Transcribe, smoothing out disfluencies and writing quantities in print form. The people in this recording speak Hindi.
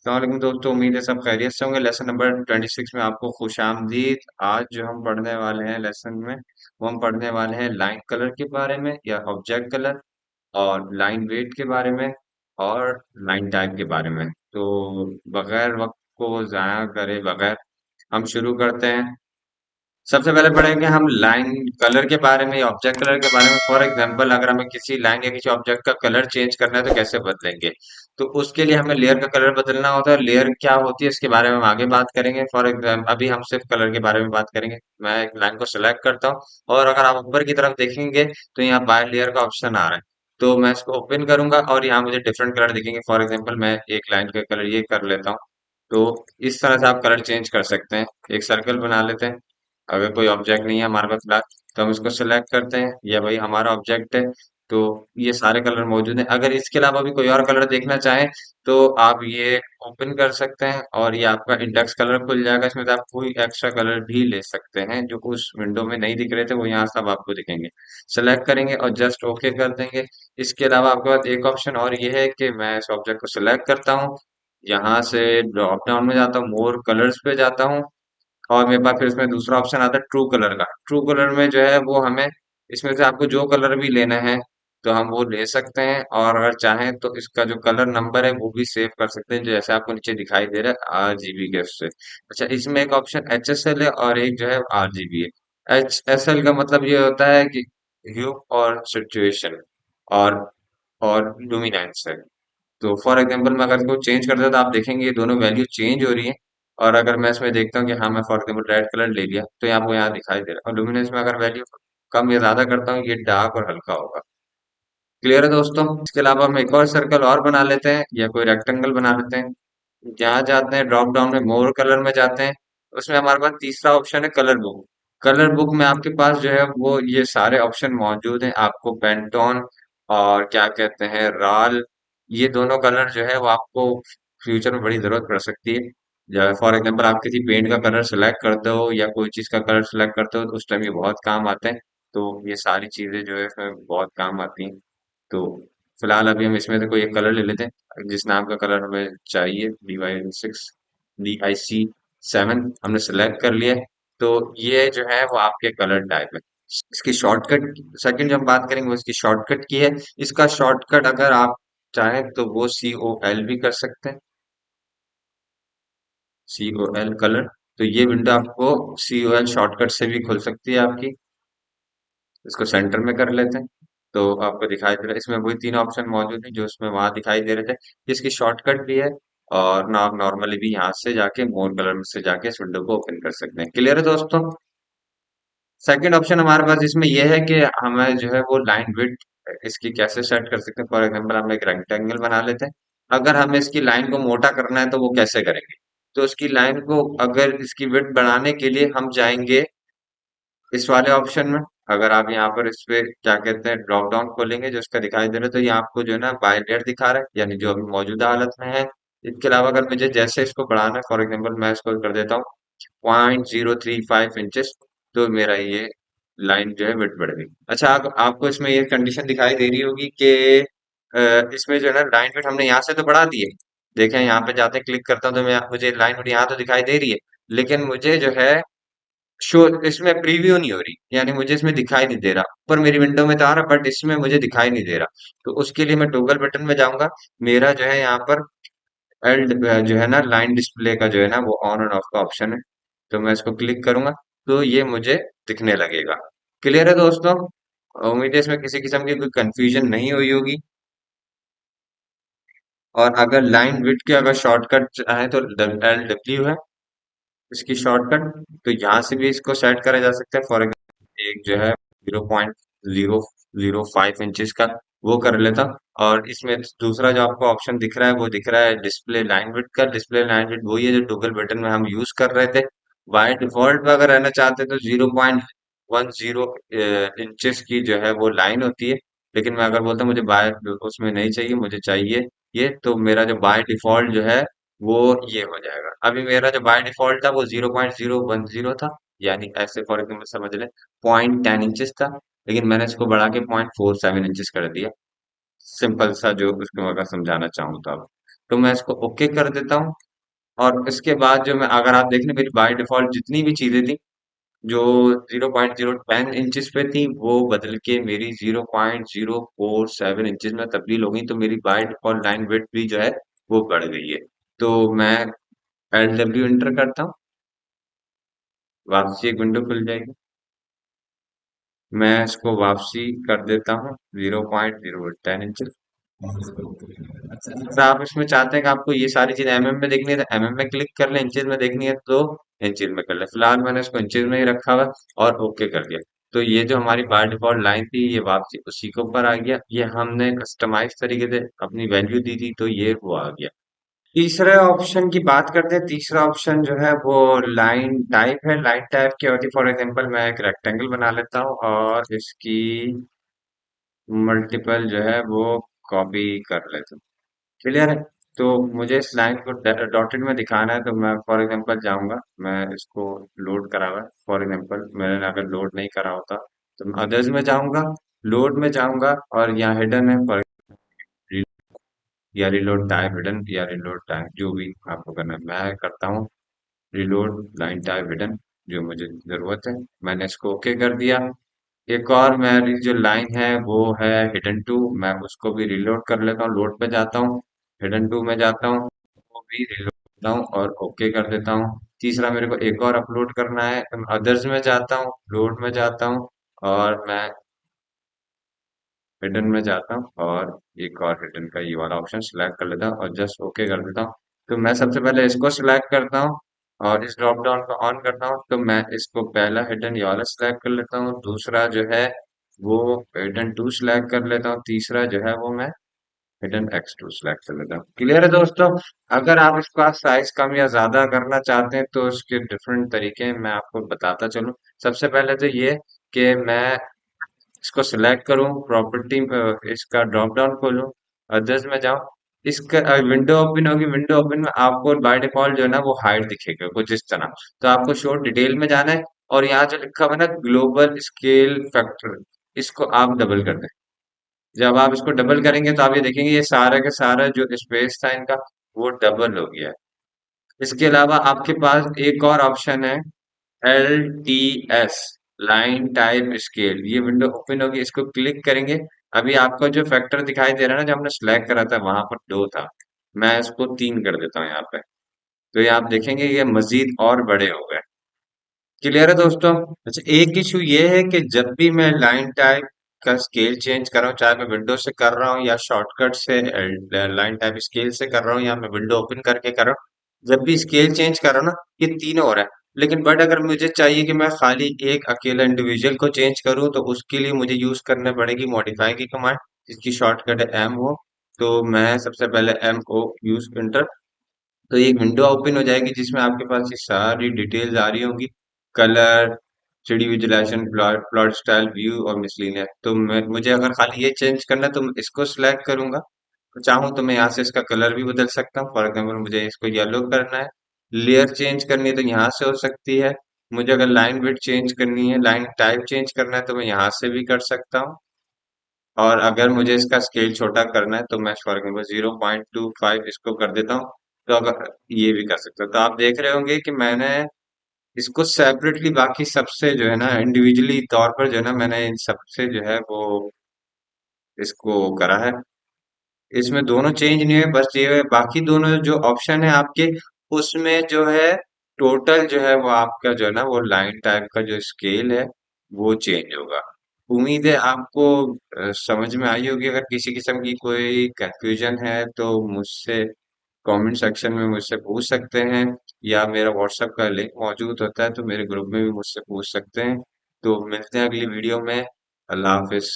अस्सलामुअलैकुम दोस्तों, उम्मीद है सब खैरियत से होंगे। लेसन नंबर 26 में आपको खुशामदीद। आज जो हम पढ़ने वाले हैं लेसन में, वो हम पढ़ने वाले हैं लाइन कलर के बारे में या ऑब्जेक्ट कलर, और लाइन वेट के बारे में, और लाइन टाइप के बारे में। तो बगैर वक्त को ज़ाया करे बगैर हम शुरू करते हैं। सबसे पहले पढ़ेंगे हम लाइन कलर के बारे में या ऑब्जेक्ट कलर के बारे में। फॉर एग्जांपल, अगर हमें किसी लाइन या किसी ऑब्जेक्ट का कलर चेंज करना है तो कैसे बदलेंगे। तो उसके लिए हमें लेयर का कलर बदलना होता है। लेयर क्या होती है इसके बारे में हम आगे बात करेंगे। फॉर एग्जाम्पल अभी हम सिर्फ कलर के बारे में बात करेंगे। मैं एक लाइन को सिलेक्ट करता हूँ, और अगर आप ऊपर की तरफ देखेंगे तो यहाँ बाय लेयर का ऑप्शन आ रहा है। तो मैं इसको ओपन करूंगा और यहाँ मुझे डिफरेंट कलर दिखेंगे। फॉर एग्जाम्पल मैं एक लाइन का कलर ये कर लेता हूँ। तो इस तरह से आप कलर चेंज कर सकते हैं। एक सर्कल बना लेते हैं। अगर कोई ऑब्जेक्ट नहीं है हमारे पास फिलहाल, तो हम इसको सिलेक्ट करते हैं, या भाई हमारा ऑब्जेक्ट है। तो ये सारे कलर मौजूद हैं। अगर इसके अलावा भी कोई और कलर देखना चाहें तो आप ये ओपन कर सकते हैं, और ये आपका इंडेक्स कलर खुल जाएगा। इसमें से आप कोई एक्स्ट्रा कलर भी ले सकते हैं जो उस विंडो में नहीं दिख रहे थे, वो यहाँ सब आपको दिखेंगे। सेलेक्ट करेंगे और जस्ट ओके कर देंगे। इसके अलावा आपके पास एक ऑप्शन और ये है कि मैं इस ऑब्जेक्ट को सिलेक्ट करता हूँ, यहाँ से ड्रॉप डाउन में जाता हूँ, मोर कलर्स पे जाता हूँ, और मेरे पास फिर इसमें दूसरा ऑप्शन आता है ट्रू कलर का। ट्रू कलर में जो है वो हमें इसमें से आपको जो कलर भी लेना है तो हम वो ले सकते हैं, और अगर चाहें तो इसका जो कलर नंबर है वो भी सेव कर सकते हैं, जो जैसे आपको नीचे दिखाई दे रहा है RGB के उससे। अच्छा, इसमें एक ऑप्शन HSL है और एक जो है RGB है। HSL का मतलब ये होता है कि ह्यू और सिचुएशन, और लुमिनेंस है। तो फॉर एग्जांपल मैं अगर इसको चेंज कर देता तो आप देखेंगे ये दोनों वैल्यू चेंज हो रही है। और अगर मैं इसमें देखता हूँ कि हाँ, मैं फॉर एग्जांपल रेड कलर ले लिया तो आपको यहाँ दिखाई दे रहा है। और लुमिनेंस में अगर वैल्यू कम या ज्यादा करता हूँ, ये डार्क और हल्का होगा। क्लियर है दोस्तों। इसके अलावा हम एक और सर्कल और बना लेते हैं, या कोई रेक्टेंगल बना लेते हैं। जहाँ जाते हैं ड्रॉप डाउन में मोर कलर में जाते हैं। उसमें हमारे पास तीसरा ऑप्शन है कलर बुक। कलर बुक में आपके पास जो है वो ये सारे ऑप्शन मौजूद हैं। आपको पेंटोन और क्या कहते हैं राल, ये दोनों कलर जो है वो आपको फ्यूचर में बड़ी जरूरत पड़ सकती है। फॉर एग्जांपल आप किसी पेंट का कलर सेलेक्ट करते हो या कोई चीज का कलर सेलेक्ट करते हो तो उस टाइम ये बहुत काम आते हैं। तो ये सारी चीजें जो है इसमें बहुत काम आती हैं। तो फिलहाल अभी हम इसमें से कोई एक कलर ले लेते हैं जिस नाम का कलर हमें चाहिए। DY6 DIC7 हमने सेलेक्ट कर लिया है। तो ये जो है वो आपके कलर टाइप है। इसकी शॉर्टकट सेकंड जो हम बात करेंगे वो इसकी शॉर्टकट की है। इसका शॉर्टकट अगर आप चाहें तो वो COL भी कर सकते हैं। COL colour. तो ये विंडो आपको COL शॉर्टकट से भी खुल सकती है आपकी। इसको सेंटर में कर लेते हैं। तो आपको दिखाई दे रहा है इसमें वही तीन ऑप्शन मौजूद हैं जो उसमें वहां दिखाई दे रहे थे। इसकी शॉर्टकट भी है, और ना आप नॉर्मली भी यहाँ से जाके मोर कलर में से जाके इस विंडो को ओपन कर सकते हैं। क्लियर है दोस्तों। सेकंड ऑप्शन हमारे पास इसमें यह है कि हमें जो है वो लाइन विड्थ इसकी कैसे सेट कर सकते हैं। फॉर एग्जांपल हम एक रेक्टेंगल बना लेते हैं। अगर हमें इसकी लाइन को मोटा करना है तो वो कैसे करेंगे। तो इसकी लाइन को अगर इसकी विड्थ बढ़ाने के लिए हम जाएंगे इस वाले ऑप्शन में। अगर आप यहाँ पर इस पे क्या कहते हैं ड्रॉप डाउन खोलेंगे जो इसका दिखाई दे रहा है, तो ये आपको जो है ना बाय लेयर दिखा रहा है, यानी जो अभी मौजूदा हालत में है। इसके अलावा अगर मुझे जैसे इसको बढ़ाना है, फॉर एग्जांपल मैं इसको कर देता हूँ 0.035 इंचेस, तो मेरा ये लाइन जो है विड्थ बढ़ गई। अच्छा, आपको इसमें ये कंडीशन दिखाई दे रही होगी कि इसमें जो है ना लाइन विड्थ हमने यहाँ से तो बढ़ा दी है। देखें यहाँ पे जाते क्लिक करता हूँ तो मैं मुझे लाइन विड्थ यहाँ तो दिखाई दे रही है, लेकिन मुझे जो है शो इसमें प्रीव्यू नहीं हो रही, यानी मुझे इसमें दिखाई नहीं दे रहा। पर मेरी विंडो में तो आ रहा, बट इसमें मुझे दिखाई नहीं दे रहा। तो उसके लिए मैं टॉगल बटन में जाऊंगा। मेरा जो है यहाँ पर एल जो है ना लाइन डिस्प्ले का जो है ना वो ऑन एंड ऑफ का ऑप्शन है। तो मैं इसको क्लिक करूंगा तो ये मुझे दिखने लगेगा। क्लियर है दोस्तों। उम्मीद है इसमें किसी किस्म की कोई कंफ्यूजन नहीं हुई होगी। और अगर लाइन विड्थ के अगर शॉर्टकट चाहे तो LW है इसकी शॉर्टकट। तो यहाँ से भी इसको सेट करा जा सकता है। फॉर एग्जाम्पल एक जो है 0.005 इंचेस का वो कर लेता। और इसमें दूसरा जो आपको ऑप्शन दिख रहा है वो दिख रहा है डिस्प्ले लाइन विड्थ का। डिस्प्ले लाइन विड्थ वही है जो टॉगल बटन में हम यूज कर रहे थे। बाय डिफॉल्ट में अगर रहना चाहते तो 0.10 इंचेस की जो है वो लाइन होती है। लेकिन मैं अगर बोलता हूँ मुझे बाय उसमें नहीं चाहिए, मुझे चाहिए ये, तो मेरा जो बाय डिफॉल्ट जो है वो ये हो जाएगा। अभी मेरा जो बाय डिफॉल्ट था वो 0.010 था, यानी ऐसे फॉर एग्जाम्पल समझ लें 0.10 इंचेस था। लेकिन मैंने इसको बढ़ा के 0.47 इंचेस कर दिया। सिंपल सा जो उसको अगर समझाना चाहूँ तो अब तो मैं इसको ओके कर देता हूँ। और इसके बाद जो मैं अगर आप देख लें मेरी बाय डिफॉल्ट जितनी भी चीजें थी जो 0.010 इंचेस पे थी वो बदल के मेरी 0.047 इंचेस में तब्दील हो गई, तो मेरी बाय डिफॉल्ट लाइन विड्थ भी जो है वो बढ़ गई है। तो मैं LW इंटर करता हूँ, वापसी एक विंडो खुल जाएगी। मैं इसको वापसी कर देता हूँ 0.010 इंच। अगर आप इसमें चाहते हैं कि आपको ये सारी चीजें एमएम में देखनी है तो एमएम में क्लिक कर लें, इंचेस में देखनी है तो इंचेस में कर लें। फिलहाल मैंने इसको इंचेस में ही रखा हुआ है और ओके कर दिया। तो ये जो हमारी बाय डिफॉल्ट लाइन थी ये वापसी उसी के ऊपर आ गया। ये हमने कस्टमाइज तरीके से अपनी वैल्यू दी थी तो ये वो आ गया। तीसरे ऑप्शन की बात करते हैं। तीसरा ऑप्शन जो है वो लाइन टाइप है। लाइन टाइप क्या होती है, फॉर एग्जांपल मैं एक रेक्टेंगल बना लेता हूँ और इसकी मल्टीपल जो है वो कॉपी कर लेता हूँ। क्लियर है। तो मुझे इस लाइन को डॉटेड में दिखाना है तो मैं फॉर एग्जांपल जाऊंगा, मैं इसको लोड करा हुआ है फॉर एग्जांपल मैंने अगर लोड नहीं करा होता तो मैं अदर्स में जाऊंगा, लोड में जाऊंगा और यहाँ हिडन है फॉर या रिलोड टाइप हिडन या रिलोड टाइप जो भी आपको करना है मैं करता हूँ रिलोड लाइन टाइप हिडन जो मुझे जरूरत है। मैंने इसको ओके कर दिया। एक और मेरी जो लाइन है वो है हिडन टू, मैं उसको भी रिलोड कर लेता हूँ, लोड पे जाता हूँ, हिडन टू में जाता हूँ, वो भी रिलोड करता हूँ और ओके कर देता हूँ। तीसरा मेरे को एक और अपलोड करना है तो मैं अदर्स में जाता हूँ, लोड में जाता हूँ और मैं हिडन में जाता हूँ और एक और हिडन का ये वाला ऑप्शन सिलेक्ट कर लेता हूँ और जस्ट ओके कर देता हूँ। तो मैं सबसे पहले इसको सिलेक्ट करता हूँ और इस ड्रॉप डाउन को ऑन करता हूँ तो मैं इसको पहला हिडन ये वाला सिलेक्ट कर लेता हूँ, दूसरा जो है वो हिडन टू सिलेक्ट कर लेता हूँ, तीसरा जो है वो मैं हिडन X2 सिलेक्ट कर लेता हूँ। क्लियर है दोस्तों। अगर आप इसका साइज कम या ज्यादा करना चाहते हैं तो इसके डिफरेंट तरीके हैं, मैं आपको बताता चलूँ। सबसे पहले तो ये कि मैं इसको सिलेक्ट करूं, प्रॉपर्टी इसका ड्रॉप डाउन खोलूं, अदर्स में जाऊं, इसका विंडो ओपन होगी, विंडो ओपन में आपको बाय डिफॉल्ट जो है ना वो हाइड दिखेगा कुछ इस तरह। तो आपको शो डिटेल में जाना है और यहाँ जो लिखा हुआ है ना ग्लोबल स्केल फैक्टर, इसको आप डबल कर दें। जब आप इसको डबल करेंगे तो आप ये देखेंगे ये सारा का सारा जो स्पेस था इनका वो डबल हो गया है। इसके अलावा आपके पास एक और ऑप्शन है LTS, लाइन टाइप स्केल। ये विंडो ओपन होगी, इसको क्लिक करेंगे। अभी आपको जो फैक्टर दिखाई दे रहा है ना जो हमने सिलेक्ट करा था वहां पर दो था, मैं इसको तीन कर देता हूँ यहाँ पे। तो ये आप देखेंगे ये मजीद और बड़े हो गए। क्लियर है दोस्तों। अच्छा एक इशू ये है कि जब भी मैं लाइन टाइप का स्केल चेंज कर रहा हूँ, चाहे मैं विंडो से कर रहा हूँ या शॉर्टकट से लाइन टाइप स्केल से कर रहा हूँ या मैं विंडो ओपन करके कर रहा हूँ, जब भी स्केल चेंज कर रहा हूँ ना ये तीनों हो रहा है। लेकिन बट अगर मुझे चाहिए कि मैं खाली एक अकेला इंडिविजुअल को चेंज करूँ तो उसके लिए मुझे यूज करना पड़ेगी मॉडिफाई की कमांड जिसकी शॉर्टकट है MO। तो मैं सबसे पहले MO यूज इंटर, तो एक विंडो ओपन हो जाएगी जिसमें आपके पास ये सारी डिटेल्स आ रही होंगी, colour, 3D visualization, plot style, view और मिसलिनियस। तो मुझे अगर खाली ये चेंज करना है तो मैं इसको सिलेक्ट करूंगा। तो चाहूँ तो मैं यहाँ से इसका कलर भी बदल सकता हूँ, फॉर एग्जाम्पल मुझे इसको येलो करना है। लेयर चेंज करनी है तो यहाँ से हो सकती है। मुझे अगर लाइन विड्थ चेंज करनी है, लाइन टाइप चेंज करना है तो मैं यहाँ से भी कर सकता हूँ। और अगर मुझे इसका स्केल छोटा करना है तो मैं फॉर एग्जाम्पल 0.25 इसको कर देता हूँ। तो अगर ये भी कर सकता हूँ तो आप देख रहे होंगे कि मैंने इसको सेपरेटली बाकी सबसे जो है ना इंडिविजुअली तौर पर जो है ना मैंने इन सबसे जो है वो इसको करा है। इसमें दोनों चेंज नहीं है, बस ये है बाकी दोनों जो ऑप्शन है आपके उसमें जो है टोटल जो है वो आपका जो है ना वो लाइन टाइप का जो स्केल है वो चेंज होगा। उम्मीद है आपको समझ में आई होगी। अगर किसी किस्म की कोई कंफ्यूजन है तो मुझसे कमेंट सेक्शन में मुझसे पूछ सकते हैं या मेरा व्हाट्सएप का लिंक मौजूद होता है तो मेरे ग्रुप में भी मुझसे पूछ सकते हैं। तो मिलते हैं अगली वीडियो में। अल्लाह हाफिज।